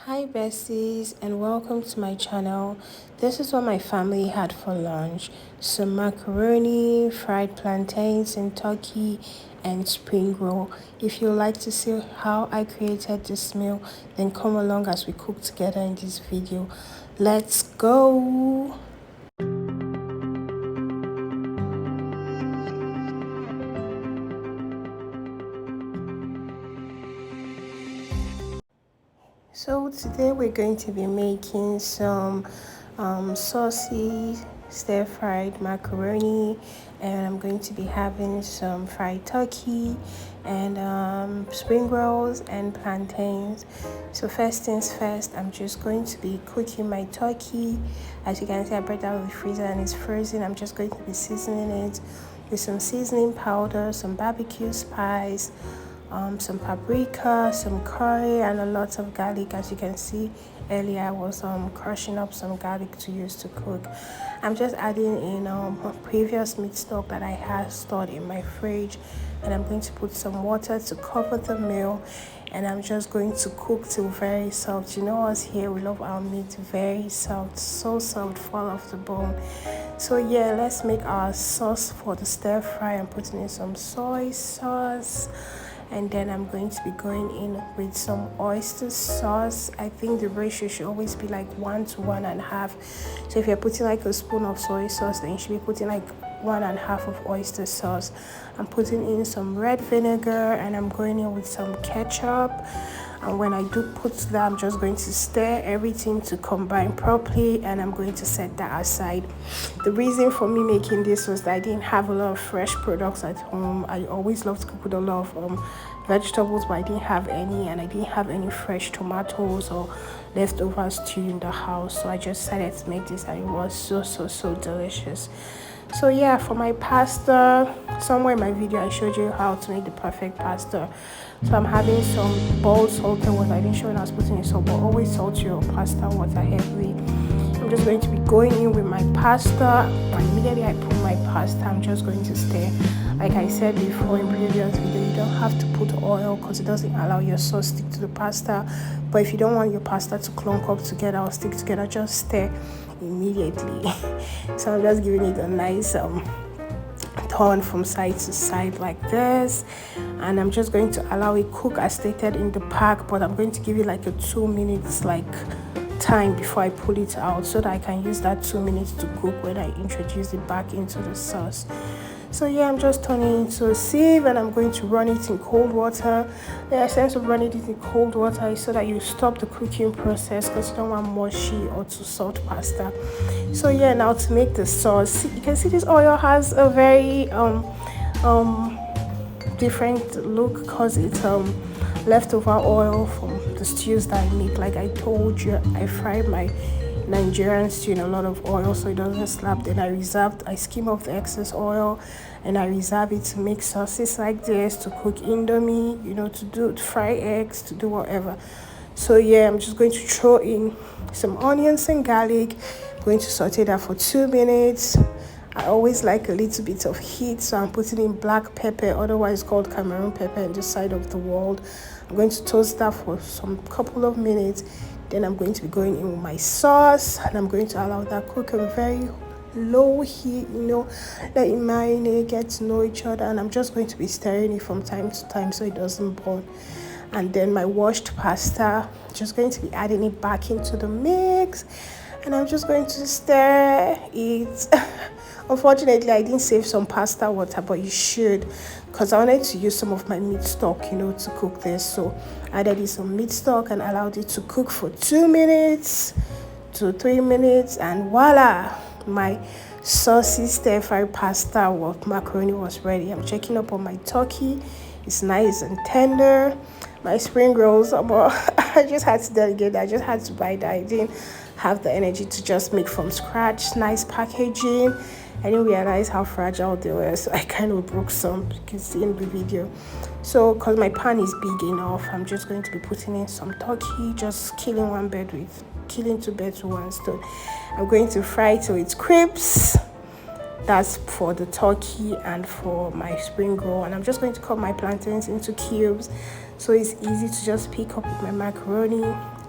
Hi besties and welcome to my channel. This is what my family had for lunch. Some macaroni, fried plantains and turkey and spring roll. If you'd like to see how I created this meal, then come along as we cook together in this video. Let's go! So today we're going to be making some saucy stir-fried macaroni, and I'm going to be having some fried turkey and spring rolls and plantains. So first things first, I'm just going to be cooking my turkey. As you can see, I brought it out of the freezer and it's frozen. I'm just going to be seasoning it with some seasoning powder, some barbecue spice, some paprika, some curry, and a lot of garlic. As you can see earlier, I was crushing up some garlic to use to cook. I'm just adding in a previous meat stock that I had stored in my fridge, and I'm going to put some water to cover the meal, and I'm just going to cook till very soft. You know us here, we love our meat very soft, so soft, fall off the bone. So yeah, let's make our sauce for the stir fry. I'm putting in some soy sauce, and then I'm going to be going in with some oyster sauce. I think the ratio should always be like 1 to 1.5. So if you're putting like a spoon of soy sauce, then you should be putting like 1.5 of oyster sauce. I'm putting in some red vinegar, and I'm going in with some ketchup. And when I do put that, I'm just going to stir everything to combine properly, and I'm going to set that aside. The reason for me making this was that I didn't have a lot of fresh products at home. I always love to cook with a lot of vegetables, but I didn't have any, and I didn't have any fresh tomatoes or leftover stew in the house. So I just decided to make this, and it was so delicious. So yeah, for my pasta, somewhere in my video I showed you how to make the perfect pasta. So I'm having some boiled salted water. I didn't show when I was putting in salt, but always salt your pasta water heavily. I'm just going to be going in with my pasta, and immediately I put my pasta, I'm just going to stir. Like I said before in previous video, you don't have to put oil because it doesn't allow your sauce stick to the pasta. But if you don't want your pasta to clunk up together or stick together, just stir immediately. So I'm just giving it a nice turn from side to side like this, and I'm just going to allow it cook as stated in the pack, but I'm going to give it like a 2 minutes time before I pull it out, so that I can use that 2 minutes to cook when I introduce it back into the sauce. So yeah, I'm just turning it into a sieve, and I'm going to run it in cold water. The essence of running it in cold water is so that you stop the cooking process, because you don't want mushy or too soft pasta. So yeah, now to make the sauce, you can see this oil has a very different look, because it's leftover oil from the stews that I make. Like I told you, I fry my Nigerian stew in a lot of oil so it doesn't slap. Then I skim off the excess oil, and I reserve it to make sauces like this, to cook indomie, to fry eggs, to do whatever. So yeah, I'm just going to throw in some onions and garlic. I'm going to saute that for 2 minutes. I always like a little bit of heat, so I'm putting in black pepper, otherwise called Cameroon pepper, on the side of the world. I'm going to toast that for some couple of minutes. Then I'm going to be going in with my sauce, and I'm going to allow that cook on very low heat, let it marinate, get to know each other, and I'm just going to be stirring it from time to time so it doesn't burn. And then my washed pasta, just going to be adding it back into the mix, and I'm just going to stir it. Unfortunately, I didn't save some pasta water, but you should, because I wanted to use some of my meat stock, to cook this. So I added some meat stock and allowed it to cook for 2 minutes to 3 minutes, and voila, my saucy stir-fried pasta with macaroni was ready. I'm checking up on my turkey. It's nice and tender. My spring rolls, but I just had to delegate. I just had to buy that. I didn't have the energy to just make from scratch. Nice packaging. I didn't realize how fragile they were, so I kind of broke some. You can see in the video. So because my pan is big enough, I'm just going to be putting in some turkey, just killing two birds with one stone. I'm going to fry till it's crisp. That's for the turkey and for my spring roll. And I'm just going to cut my plantains into cubes, so it's easy to just pick up with my macaroni.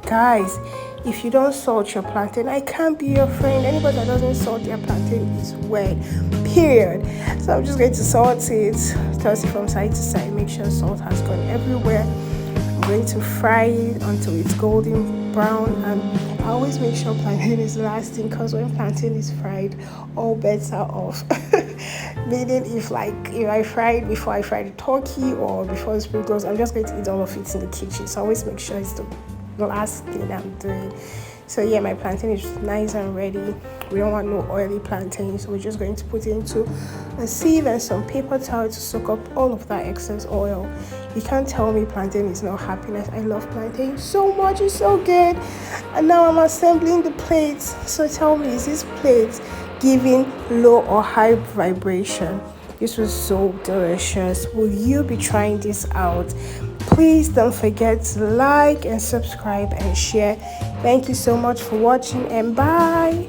Guys, if you don't salt your plantain, I can't be your friend. Anybody that doesn't salt their plantain is weird, period. So I'm just going to salt it, toss it from side to side, make sure salt has gone everywhere. I'm going to fry it until it's golden brown, and I always make sure plantain is lasting, because when plantain is fried, all bets are off. Meaning, if I fry it before I fry the turkey or before the spring rolls, I'm just going to eat all of it in the kitchen. So I always make sure it's the last thing I'm doing. So yeah, my plantain is nice and ready. We don't want no oily plantain, so we're just going to put it into a sieve and some paper towel to soak up all of that excess oil. You can't tell me plantain is not happiness. I love plantain so much, it's so good. And now I'm assembling the plates. So tell me, is this plate giving low or high vibration? This was so delicious. Will you be trying this out? Please don't forget to like and subscribe and share. Thank you so much for watching, and bye.